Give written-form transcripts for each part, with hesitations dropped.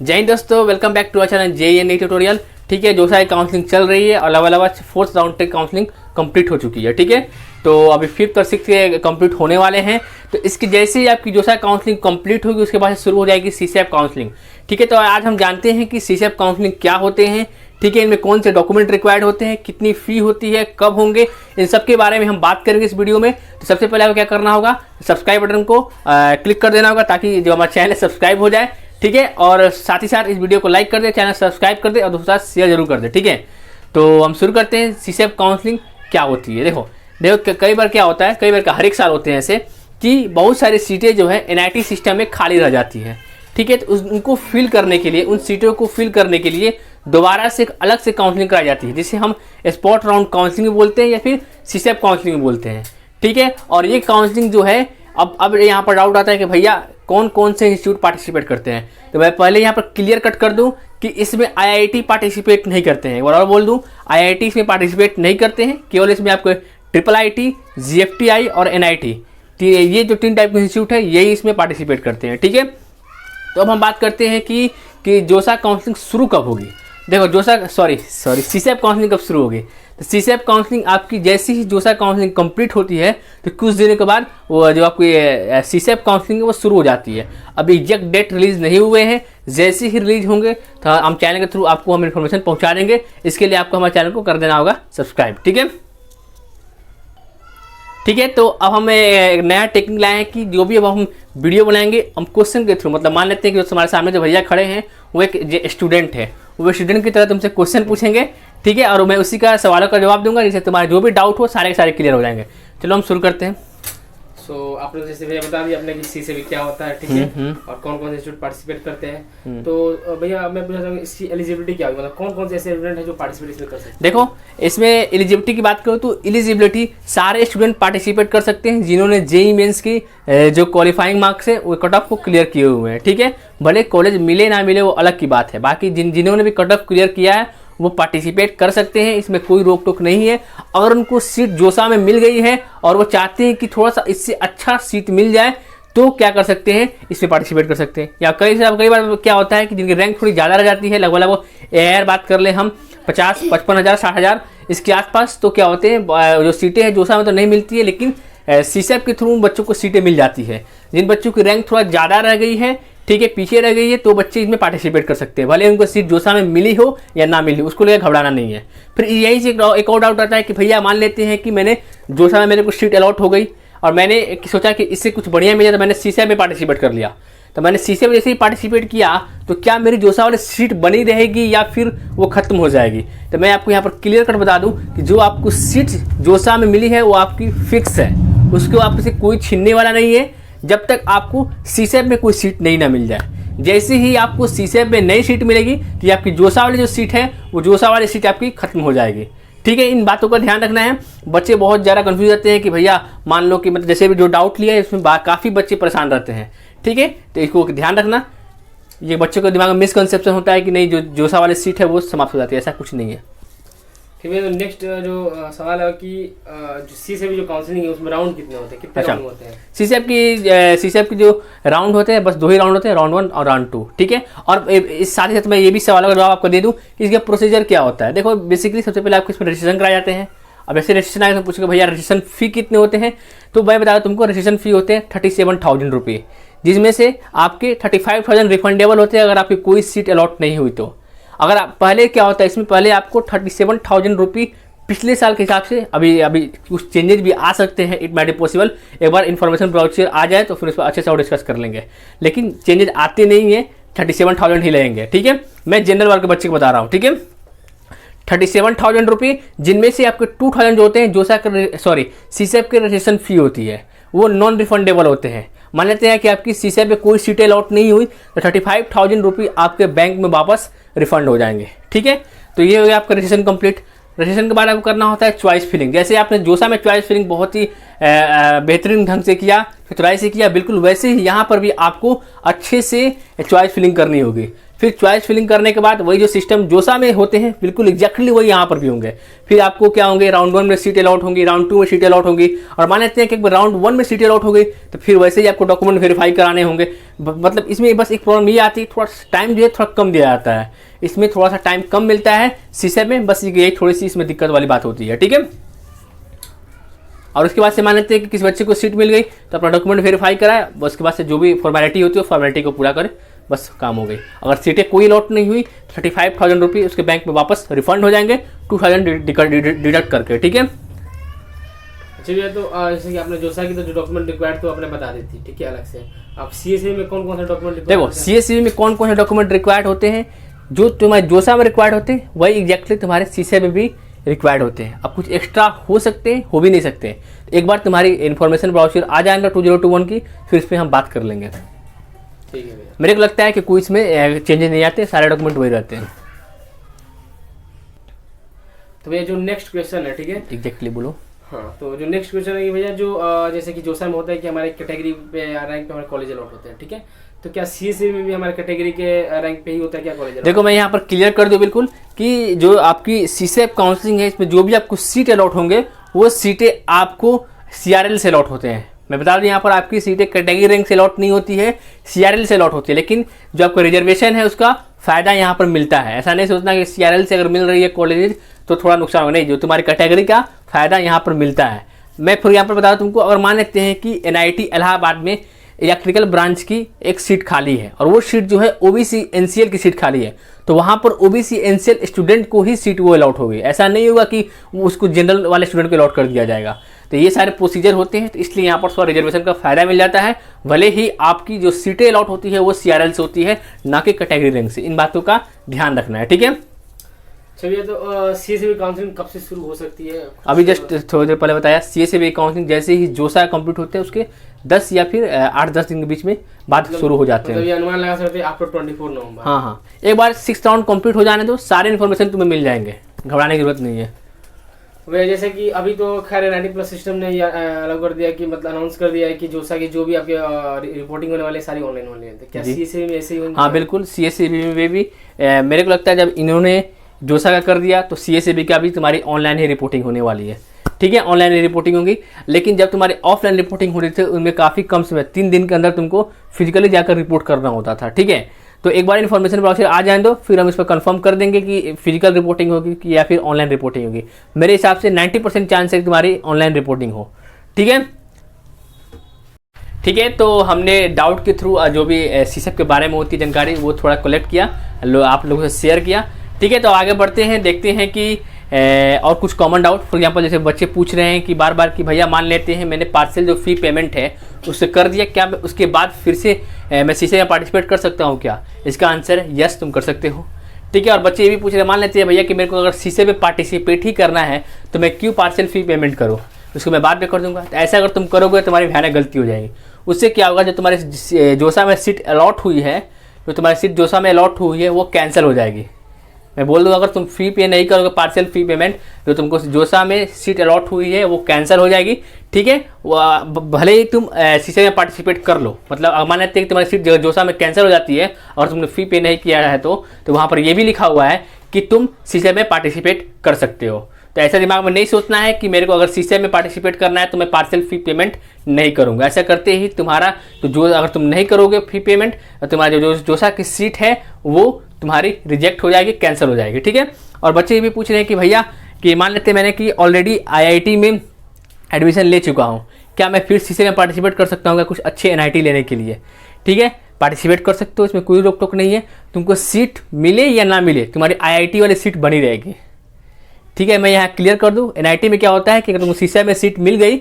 जय हिंद दोस्तों, welcome back to our channel JEE tutorial. ठीक है, जोसा की काउंसलिंग चल रही है और लेवल 4th राउंड तक काउंसलिंग कंप्लीट हो चुकी है। ठीक है, तो अभी 5th और 6th कंप्लीट होने वाले हैं। तो इसकी जैसे ही आपकी जोसा काउंसलिंग कंप्लीट होगी उसके बाद शुरू हो जाएगी CSAP काउंसलिंग। ठीक है, तो आज हम जानते हैं कि CSAP काउंसलिंग क्या होते हैं। ठीक है, इनमें कौन से डॉक्यूमेंट रिक्वायर्ड होते हैं, कितनी फी होती है, कब होंगे, इन सब के बारे में हम बात करेंगे इस वीडियो में। तो सबसे पहले आपको क्या करना होगा, सब्सक्राइब बटन को क्लिक कर देना होगा ताकि जो हमारा चैनल सब्सक्राइब हो जाए। ठीक है, और साथ ही साथ इस वीडियो को लाइक कर दे, चैनल सब्सक्राइब कर दे और दोस्तों साथ शेयर जरूर कर दे। ठीक है, तो हम शुरू करते हैं। CSAP काउंसलिंग क्या होती है। देखो कई बार क्या होता है, कई बार हर एक साल होते हैं ऐसे कि बहुत सारी सीटें जो है NIT सिस्टम में खाली रह जाती हैं। ठीक है, तो उनको फिल करने के लिए, उन सीटों को फिल करने के लिए दोबारा से एक अलग से काउंसलिंग कराई जाती है, जिसे हम स्पॉट राउंड काउंसलिंग बोलते हैं या फिर CSAP काउंसलिंग बोलते हैं। ठीक है, और ये काउंसलिंग जो है, अब यहाँ पर डाउट आता है कि भैया कौन कौन से इंस्टीट्यूट पार्टिसिपेट करते हैं। तो मैं पहले यहाँ पर क्लियर कट कर दूं कि इसमें IIT पार्टिसिपेट नहीं करते हैं। और बोल दूं, IIT इसमें पार्टिसिपेट नहीं करते हैं, केवल इसमें आपको IIIT, GFTI और NIT, ये जो 3 टाइप के इंस्टीट्यूट है यही इसमें पार्टिसिपेट करते हैं। ठीक है, तो अब हम बात करते हैं कि जोसा काउंसलिंग शुरू कब होगी। देखो CSAP काउंसलिंग कब शुरू होगी। तो CSAP काउंसलिंग आपकी जैसी ही जोसा काउंसलिंग कंप्लीट होती है तो कुछ दिनों के बाद वो जो आपकी CSAP काउंसलिंग है वो शुरू हो जाती है। अभी एग्जैक्ट डेट रिलीज नहीं हुए हैं, जैसे ही रिलीज होंगे तो हम चैनल के थ्रू आपको हम इन्फॉर्मेशन पहुंचा देंगे। इसके लिए आपको हमारे चैनल को कर देना होगा सब्सक्राइब। ठीक है, तो अब हम एक नया टेक्निक लाए हैं कि जो भी अब हम वीडियो बनाएंगे हम क्वेश्चन के थ्रू, मतलब मान लेते हैं कि हमारे सामने जो भैया खड़े हैं वो एक स्टूडेंट है, वो स्टूडेंट की तरह तुमसे क्वेश्चन पूछेंगे। ठीक है, और मैं उसी का सवालों का जवाब दूंगा, जिससे तुम्हारे जो भी डाउट हो सारे के सारे क्लियर हो जाएंगे। चलो हम शुरू करते हैं। आप लोग जैसे भैया बता दिया अपने कि CSAP क्या होता है। ठीक है, और कौन कौन से इंस्टीट्यूट पार्टिसिपेट करते हैं। तो भैया मैं पूछना चाहूँगा इसकी एलिजिबिलिटी क्या होगी, मतलब कौन कौन से ऐसे स्टूडेंट हैं जो पार्टिसिपेट इसमें कर सकते हैं। देखो, इसमें एलिजिबिलिटी की बात करूँ तो एलिजिबिलिटी सारे स्टूडेंट पार्टिसिपेट कर सकते हैं जिन्होंने JEE मेंस की जो क्वालिफाइंग मार्क्स है वो कट ऑफ को क्लियर किए हुए हैं। ठीक है, भले कॉलेज मिले ना मिले वो अलग की बात है, बाकी जिन्होंने भी कट ऑफ क्लियर किया है वो पार्टिसिपेट कर सकते हैं, इसमें कोई रोक टोक नहीं है। अगर उनको सीट जोसा में मिल गई है और वो चाहते हैं कि थोड़ा सा इससे अच्छा सीट मिल जाए तो क्या कर सकते हैं, इसमें पार्टिसिपेट कर सकते हैं। या कई बार क्या होता है कि जिनकी रैंक थोड़ी ज़्यादा रह जाती है, लगभग एयर बात कर ले हम 50, 55 हज़ार, 60 हज़ार इसके आसपास, तो क्या होते हैं जो सीटें हैं जोसा में तो नहीं मिलती है, लेकिन CSAP के थ्रू बच्चों को सीटें मिल जाती है। जिन बच्चों की रैंक थोड़ा ज़्यादा रह गई है, ठीक है, पीछे रह गई है, तो बच्चे इसमें पार्टिसिपेट कर सकते हैं, भले उनको सीट जोसा में मिली हो या ना मिली, उसको लेकर घबराना नहीं है। फिर यही से एक और डाउट आता है कि भैया मान लेते हैं कि मैंने जोसा में मेरे को सीट अलॉट हो गई और मैंने सोचा कि इससे कुछ बढ़िया मिला तो मैंने CSAP में पार्टिसिपेट कर लिया। तो मैंने CSAP में जैसे ही पार्टिसिपेट किया तो क्या मेरी जोसा वाली सीट बनी रहेगी या फिर वो खत्म हो जाएगी। तो मैं आपको यहाँ पर क्लियर कट बता दूँ कि जो आपको सीट जोसा में मिली है वो आपकी फिक्स है, उसको आपसे कोई छीनने वाला नहीं है जब तक आपको CSAP में कोई सीट नहीं ना मिल जाए। जैसे ही आपको CSAP में नई सीट मिलेगी तो आपकी जोसा वाली जो सीट है वो जोसा वाली सीट आपकी खत्म हो जाएगी। ठीक है, इन बातों का ध्यान रखना है। बच्चे बहुत ज़्यादा कंफ्यूज रहते हैं कि भैया मान लो कि मतलब जैसे भी जो डाउट लिया है इसमें काफ़ी बच्चे परेशान रहते हैं। ठीक है, तो इसको ध्यान रखना। ये बच्चों के दिमाग में मिसकंसेप्शन होता है कि नहीं जो जोसा वाली सीट है वो समाप्त हो जाती है, ऐसा कुछ नहीं है। ठीक है, तो नेक्स्ट जो सवाल है कि CSAP जो काउंसलिंग है उसमें राउंड कितने होते हैं, कितने राउंड होते हैं। CSAP की जो राउंड होते हैं बस 2 ही राउंड होते हैं, राउंड 1 और राउंड 2। ठीक है, और इस साथ ही साथ मैं ये भी सवाल का जवाब आपको दे दूं कि इसका प्रोसीजर क्या होता है। देखो बेसिकली सबसे पहले आपको इसमें रजिस्ट्रेशन कराए जाते हैं। अब ऐसे रजिस्ट्रेशन आए तो पूछेगा भैया रजिस्ट्रेशन फ़ी कितने होते हैं। तो मैं बता दूँ तुमको, रजिस्ट्रेशन फ़ी होते हैं 37,000 रुपये, जिसमें से आपके 35,000 रिफंडेबल होते हैं अगर आपकी कोई सीट अलॉट नहीं हुई तो। अगर आप पहले क्या होता है इसमें, पहले आपको 37,000 रुपये पिछले साल के हिसाब से, अभी कुछ चेंजेस भी आ सकते हैं, इट माइट बी पॉसिबल। एक बार इन्फॉर्मेशन ब्राउचर आ जाए तो फिर उस पर अच्छे से और डिस्कस कर लेंगे, लेकिन चेंजेस आते नहीं है, 37,000 ही लगेंगे। ठीक है, मैं जनरल वर्ग के बच्चे को बता रहा हूँ। ठीक है, 37,000 रुपये, जिनमें से आपके 2,000 जो होते हैं CSAP के रजिस्ट्रेशन फ़ी होती है वो नॉन रिफंडेबल होते हैं। मान लेते हैं कि आपकी CSAP में कोई सीटें अलॉट नहीं हुई तो 35,000 रुपये आपके बैंक में वापस रिफंड हो जाएंगे। ठीक है, तो ये हो गया आपका रजिस्ट्रेशन कंप्लीट। रजिस्ट्रेशन के बाद आपको करना होता है चॉइस फिलिंग। जैसे आपने जोसा में चॉइस फिलिंग बहुत ही बेहतरीन ढंग से किया, चतुराई से किया, बिल्कुल वैसे ही यहाँ पर भी आपको अच्छे से चॉइस फिलिंग करनी होगी। फिर चॉइस फिलिंग करने के बाद वही जो सिस्टम जोसा में होते हैं बिल्कुल एग्जैक्टली वही यहाँ पर भी होंगे। फिर आपको क्या होंगे, राउंड 1 में सीट अलॉट होंगी, राउंड 2 में सीट अलॉट होंगी, और मान लेते हैं कि राउंड 1 में सीट अलॉट हो गई तो फिर वैसे ही आपको डॉक्यूमेंट वेरीफाई कराने होंगे। मतलब इसमें बस एक प्रॉब्लम ये आती है, थोड़ा टाइम जो है थोड़ा कम दिया जाता है, इसमें थोड़ा सा टाइम कम मिलता है शीशे में, बस ये थोड़ी सी इसमें दिक्कत वाली बात होती है, ठीक है। और उसके बाद से मान लेते हैं कि किसी बच्चे को सीट मिल गई तो अपना डॉक्यूमेंट वेरीफाई कराए, बस उसके बाद से जो भी फॉर्मेलिटी होती है फॉर्मेलिटी को पूरा करे, बस काम हो गई। अगर सीटें कोई लॉट नहीं हुई 35,000 रुपये उसके बैंक में वापस रिफंड हो जाएंगे 2,000 डिडक्ट करके, ठीक है। चलिए, तो जैसे कि आपने जोसा की तो जो डॉक्यूमेंट रिक्वायर्ड तो आपने बता दी थी, ठीक है, अलग से। अब सीएसई में कौन कौन से डॉक्यूमेंट, देखो सीएसई में कौन कौन से डॉक्यूमेंट रिक्वायर्ड होते हैं, जो तुम्हारे जोसा में रिक्वायर्ड होते हैं वही एग्जैक्टली तुम्हारे सीसे में भी रिक्वायर्ड होते हैं। अब कुछ एक्स्ट्रा हो सकते हैं, हो भी नहीं सकते। एक बार तुम्हारी इन्फॉर्मेशन ब्राउचर आ जाएगा 2021 की, फिर इस पर हम बात कर लेंगे। ठीक है भैया। मेरे को लगता है कि कोई इसमें चेंजेस नहीं आते, सारे डॉक्यूमेंट वही रहते हैं। तो भैया जो नेक्स्ट क्वेश्चन है, ठीक है, एग्जैक्टली बोलो। हाँ, तो जो नेक्स्ट क्वेश्चन है कि भैया जो जैसे कि जोसा में होता है कि हमारे कैटेगरी पे रैंक पे हमारे कॉलेज अलॉट होते हैं, ठीक है, तो क्या सीएसई में भी हमारे कैटेगरी के रैंक पे ही होता है क्या कॉलेज? देखो मैं यहाँ पर क्लियर कर दूं बिल्कुल कि जो आपकी सीसेप काउंसलिंग है इसमें जो भी आपको सीट अलॉट होंगे वो सीटें आपको सीआरएल से अलॉट होते हैं। मैं बता दूं यहाँ पर आपकी सीटें कैटेगरी रैंक से अलॉट नहीं होती है, सीआरएल से अलॉट होती है। लेकिन जो आपको रिजर्वेशन है उसका फायदा यहाँ पर मिलता है। ऐसा नहीं सोचना कि सीआरएल से अगर मिल रही है कॉलेज तो थोड़ा नुकसान होगा, नहीं, जो तुम्हारी कैटेगरी का फायदा यहाँ पर मिलता है। मैं फिर यहाँ पर बता दूं तुमको, अगर मान लेते हैं कि एनआईटी इलाहाबाद में इलेक्ट्रिकल ब्रांच की एक सीट खाली है और वो सीट जो है ओबीसी एनसीएल की सीट खाली है, तो वहाँ पर ओबीसी एनसीएल स्टूडेंट को ही सीट वो अलॉट होगी। ऐसा नहीं होगा कि उसको जनरल वाले स्टूडेंट को अलॉट कर दिया जाएगा। तो ये सारे प्रोसीजर होते हैं, तो इसलिए यहाँ पर थोड़ा रिजर्वेशन का फायदा मिल जाता है। भले ही आपकी जो सीटें अलॉट होती है वो सीआरएल से होती है, ना कि कैटेगरी रैंक से। इन बातों का ध्यान रखना है, ठीक है। चलिए, तो सीएसई काउंसलिंग कब से शुरू हो सकती है? अभी जस्ट थोड़ी देर पहले बताया, सीएसई काउंसलिंग जैसे ही जोसा कंप्लीट होते हैं उसके 10 या फिर 8-10 दिन के बीच में बाद शुरू हो जाते हैं। ये अनुमान लगा सकते हैं आफ्टर 24 नवंबर। हाँ, एक बार 6th राउंड कंप्लीट हो जाने दो, सारे इन्फॉर्मेशन तुम्हें मिल जाएंगे, घबराने की जरूरत नहीं है। वह जैसे कि अभी तो खैर 90+ सिस्टम ने अलग कर दिया कि मतलब अनाउंस कर दिया है कि जोसा की जो भी आपके रिपोर्टिंग होने वाले सारी ऑनलाइन होने हैं। क्या सीएसई में ऐसे ही होंगे? हाँ बिल्कुल, सीएसई में भी मेरे को लगता है जब इन्होंने जोसा का कर दिया तो सीएसई का भी तुम्हारी ऑनलाइन ही रिपोर्टिंग होने वाली है, ठीक है, ऑनलाइन ही रिपोर्टिंग होगी। लेकिन जब तुम्हारी ऑफलाइन रिपोर्टिंग हो रही थी उनमें काफ़ी कम समय, 3 दिन के अंदर तुमको फिजिकली जाकर रिपोर्ट करना होता था, ठीक है। तो एक बार इन्फॉर्मेशन ब्राउचर आ जाए दो, फिर हम इस पर कंफर्म कर देंगे कि फिजिकल रिपोर्टिंग होगी कि या फिर ऑनलाइन रिपोर्टिंग होगी। मेरे हिसाब से 90% चांस है कि तुम्हारी ऑनलाइन रिपोर्टिंग हो, ठीक है। ठीक है, तो हमने डाउट के थ्रू जो भी सीसेप के बारे में होती जानकारी वो थोड़ा कलेक्ट किया, आप लोगों से शेयर किया, ठीक है। तो आगे बढ़ते हैं, देखते हैं कि और कुछ कॉमन डाउट। फॉर एग्जांपल जैसे बच्चे पूछ रहे हैं कि बार बार कि भैया मान लेते हैं मैंने पार्सल जो फी पेमेंट है उससे कर दिया, क्या उसके बाद फिर से मैं सीसे में पार्टिसिपेट कर सकता हूँ क्या? इसका आंसर है यस, तुम कर सकते हो, ठीक है। और बच्चे ये भी पूछ रहे हैं, मान लेते हैं भैया कि मेरे को अगर सीसे में पार्टिसिपेट ही करना है तो मैं क्यों पार्सल फी पेमेंट करूँ, उसको मैं बाद में कर दूंगा। तो ऐसा अगर तुम करोगे तुम्हारी भयानक गलती हो जाएगी। उससे क्या होगा, जो तुम्हारे जोसा में सीट अलॉट हुई है, जो तुम्हारी सीट जोसा में अलॉट हुई है वो कैंसिल हो जाएगी। मैं बोल दूँगा अगर तुम फी पे नहीं करोगे, पार्सल फी पेमेंट जो तुमको जोसा में सीट अलॉट हुई है वो कैंसिल हो जाएगी, ठीक है। भले ही तुम सीसे में पार्टिसिपेट कर लो, मतलब मान लेते हैं कि तुम्हारी सीट जोसा में कैंसिल हो जाती है और तुमने फी पे नहीं किया है तो वहाँ पर ये भी लिखा हुआ है कि तुम सीसे में पार्टिसिपेट कर सकते हो। तो ऐसा दिमाग में नहीं सोचना है कि मेरे को अगर सीसे में पार्टिसिपेट करना है तो मैं पार्सल फी पेमेंट नहीं करूँगा। ऐसा करते ही तुम्हारा तो जो अगर तुम नहीं करोगे फी पेमेंट, तुम्हारी जो जोसा की सीट है वो तुम्हारी रिजेक्ट हो जाएगी, कैंसिल हो जाएगी, ठीक है। और बच्चे ये भी पूछ रहे हैं कि भैया कि मान लेते हैं मैंने कि ऑलरेडी आईआईटी में एडमिशन ले चुका हूँ, क्या मैं फिर सीसे में पार्टिसिपेट कर सकता हूँ कुछ अच्छे एनआईटी लेने के लिए? ठीक है, पार्टिसिपेट कर सकते हो, इसमें कोई रोक टोक नहीं है। तुमको सीट मिले या ना मिले तुम्हारी आईआईटी वाली सीट बनी रहेगी, ठीक है। मैं यहाँ क्लियर कर दूँ, एनआईटी में क्या होता है कि अगर तुमको सीसे में सीट मिल गई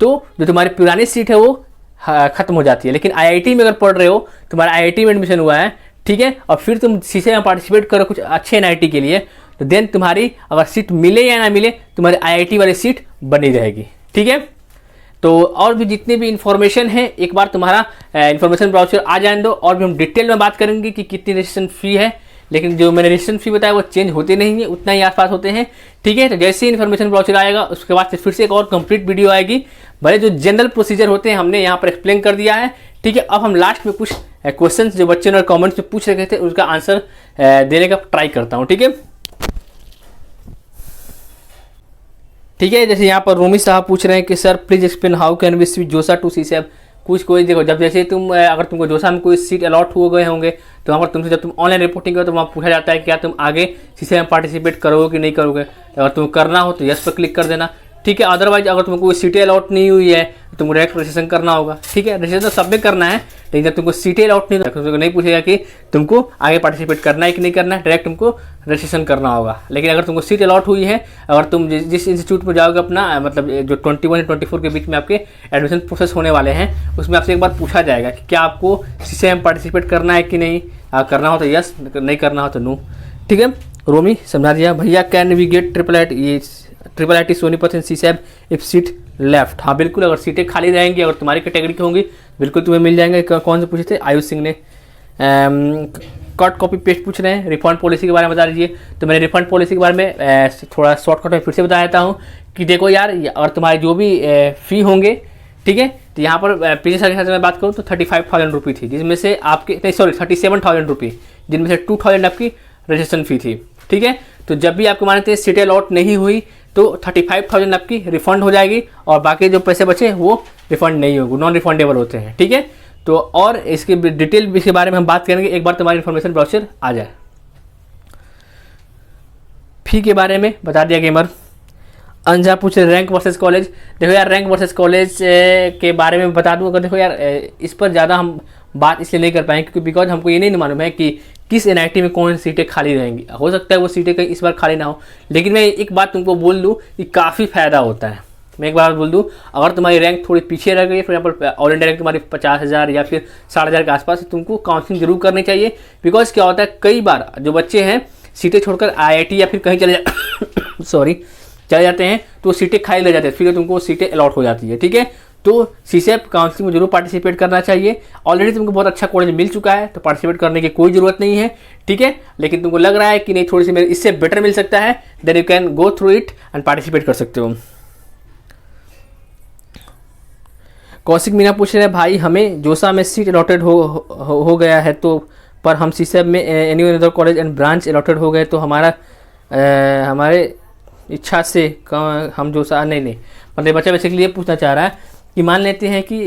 तो जो तुम्हारी पुरानी सीट है वो खत्म हो जाती है। लेकिन आईआईटी में अगर पढ़ रहे हो, तुम्हारा आईआईटी में एडमिशन हुआ है, ठीक है, और फिर तुम सीसे में पार्टिसिपेट करो कुछ अच्छे एनआईटी के लिए, तो देन तुम्हारी अगर सीट मिले या ना मिले तुम्हारी आईआईटी वाली सीट बनी रहेगी, ठीक है। तो और भी जितने भी इन्फॉर्मेशन है एक बार तुम्हारा इन्फॉर्मेशन ब्राउचर आ जाने दो, और भी हम डिटेल में बात करेंगे कि कितनी रजिस्ट्रेशन फ़ी है। लेकिन जो मैंने रजिस्ट्रेशन फ़ी बताया वो चेंज होते नहीं है, उतना ही आसपास होते हैं, ठीक है। तो जैसे ही इन्फॉर्मेशन ब्राउचर आएगा उसके बाद से फिर से एक और कंप्लीट वीडियो आएगी, भले जो जनरल प्रोसीजर होते हैं हमने यहाँ पर एक्सप्लेन कर दिया है, ठीक है। अब हम लास्ट में कुछ क्वेश्चन जो बच्चे ने कमेंट्स में पूछ रहे थे उसका आंसर देने का ट्राई करता हूँ, ठीक है। ठीक है, जैसे यहाँ पर रोमी साहब पूछ रहे हैं कि sir please explain how can we switch JoSAA to CSAB. कुछ कोई देखो, जब जैसे तुम अगर तुमको जोसा में कोई सीट अलॉट हो गए होंगे तो वहाँ पर तुमसे जब तुम ऑनलाइन रिपोर्टिंग करो तो वहाँ पूछा जाता है क्या तुम आगे सीसैब में पार्टिसिपेट करोगे कि नहीं करोगे। अगर तुम करना हो तो यस पर क्लिक कर देना, ठीक है। अदरवाइज अगर तुमको कोई सीटें अलॉट नहीं हुई है तो तुमको डायरेक्ट रजिस्ट्रेशन करना होगा, ठीक है। रजिस्ट्रेशन तो सब में करना है, लेकिन जब तुमको सीटें अलॉट नहीं तो नहीं पूछेगा कि तुमको आगे पार्टिसिपेट करना है कि नहीं करना है, डायरेक्ट तुमको रजिस्ट्रेशन करना होगा। लेकिन अगर तुमको सीट अलॉट हुई है, अगर तुम जिस इंस्टीट्यूट में जाओगे अपना मतलब जो 21 या 24 के बीच में आपके एडमिशन प्रोसेस होने वाले हैं, उसमें आपसे एक बार पूछा जाएगा कि क्या आपको सीसैब में पार्टिसिपेट करना है कि नहीं। करना हो तो यस, नहीं करना हो तो नो, ठीक है। रोमी समझा दिया। भैया can we get triple I T Sonipat in CSAB if seat left. हाँ बिल्कुल, अगर सीटें खाली रहेंगी, अगर तुम्हारी कैटेगरी की होंगी बिल्कुल तुम्हें मिल जाएंगे। कौन से पूछे थे? आयुष सिंह ने। कट कॉपी पेस्ट पूछ रहे हैं, रिफंड पॉलिसी के बारे में बता दीजिए। तो मैंने रिफंड पॉलिसी के बारे में थोड़ा शॉर्टकट में फिर से बता देता हूँ कि देखो यार, और तुम्हारे जो भी फ़ी होंगे, ठीक है। तो यहाँ पर पिछले साल के साथ मैं बात करूँ तो 35,000 रुपये थी, जिसमें से आपके 37,000 रुपये, जिनमें से 2,000 आपकी रजिस्ट्रेशन फ़ी थी, ठीक है। तो जब भी आपको मानते हैं सीटें अलॉट नहीं हुई तो 35,000 आपकी रिफंड हो जाएगी, और बाकी जो पैसे बचे वो रिफंड नहीं होंगे, नॉन रिफंडेबल होते हैं, ठीक है। तो और इसके डिटेल के बारे में हम बात करेंगे एक बार तुम्हारी इन्फॉर्मेशन ब्राउचर आ जाए। फी के बारे में बता दिया गेमर। अंजा पूछ रहे रैंक वर्सेस कॉलेज। देखो यार, रैंक वर्सेस कॉलेज के बारे में बता दूं, अगर देखो यार इस पर ज़्यादा हम बात इसलिए नहीं कर पाएंगे क्योंकि बिकॉज हमको ये नहीं मालूम है कि किस एनआईटी में कौन सी सीटें खाली रहेंगी। हो सकता है वो सीटें कहीं इस बार खाली ना हो, लेकिन मैं एक बात तुमको बोल दूँ कि काफ़ी फ़ायदा होता है। मैं एक बार बोल दूँ, अगर तुम्हारी रैंक थोड़ी पीछे रह गई, for example all India rank तुम्हारी 50,000 या फिर 60,000 के आसपास, तुमको काउंसलिंग जरूर करनी चाहिए। बिकॉज क्या होता है, कई बार जो बच्चे हैं सीटें छोड़कर आईआईटी या फिर कहीं चले जाते हैं तो सीटें खाली रह जाती है, फिर तुमको सीटें अलॉट हो जाती है, ठीक है। तो सीसैब काउंसलिंग में जरूर पार्टिसिपेट करना चाहिए। ऑलरेडी तुमको बहुत अच्छा कॉलेज मिल चुका है तो पार्टिसिपेट करने की कोई ज़रूरत नहीं है, ठीक है। लेकिन तुमको लग रहा है कि नहीं थोड़ी सी मेरे इससे बेटर मिल सकता है, then you can go through it and participate कर सकते हो। कौशिक मीना पूछ रहे हैं भाई हमें जोसा में सीट अलॉटेड हो गया है तो पर हम सीसैब में any other college and branch allotted हो गए तो हमारे इच्छा से हम जोसा नहीं मतलब बच्चा बेसिकली ये पूछना चाह रहा है कि मान लेते हैं कि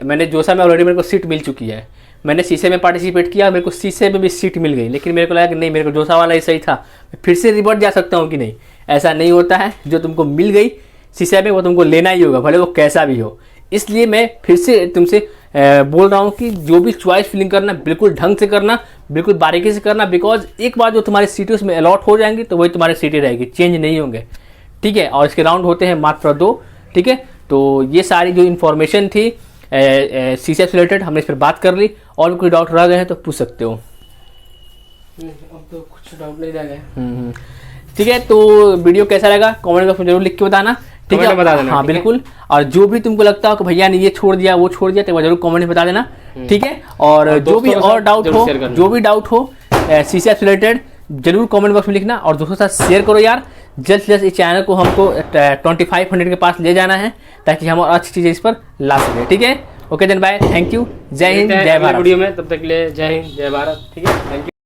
मैंने जोसा में ऑलरेडी मेरे को सीट मिल चुकी है, मैंने सीसैब में पार्टिसिपेट किया, मेरे को सीसैब में भी सीट मिल गई, लेकिन मेरे को लगा कि नहीं मेरे को जोसा वाला ही सही था, फिर से रिवर्ट जा सकता हूँ कि नहीं। ऐसा नहीं होता है, जो तुमको मिल गई सीसैब में वो तुमको लेना ही होगा, भले वो कैसा भी हो। इसलिए मैं फिर से तुमसे बोल रहा हूँ कि जो भी चॉइस फिलिंग करना बिल्कुल ढंग से करना, बिल्कुल बारीकी से करना। बिकॉज एक बार जो तुम्हारी सीटें उसमें अलॉट हो जाएंगी तो वही तुम्हारी सीटें रहेगी, चेंज नहीं होंगे, ठीक है। और इसके राउंड होते हैं मात्र 2, ठीक है। तो ये सारी जो इन्फॉर्मेशन थी सीसैब से रिलेटेड हमने इस पर बात कर ली। और भी कोई डाउट रह गए हैं तो पूछ सकते हो। अब तो कुछ डाउट नहीं रह गए। ठीक है, तो वीडियो कैसा लगा कमेंट बॉक्स में जरूर लिख के बताना, ठीक है। बता देना, हाँ बिल्कुल। और जो भी तुमको लगता हो कि भैया ने ये छोड़ दिया वो छोड़ दिया तो वो जरूर कमेंट में बता देना, ठीक है। और जो भी और डाउट हो सीसैब से रिलेटेड जरूर कमेंट बॉक्स में लिखना और दोस्तों के साथ शेयर करो यार। जल्द से जल्द इस चैनल को हमको 2500 के पास ले जाना है ताकि हम और अच्छी चीज़ें इस पर ला सकें, ठीक है। Okay then bye, thank you, जय हिंद जय भारत। वीडियो में तब तक के लिए जय हिंद जय भारत, ठीक है, थैंक यू।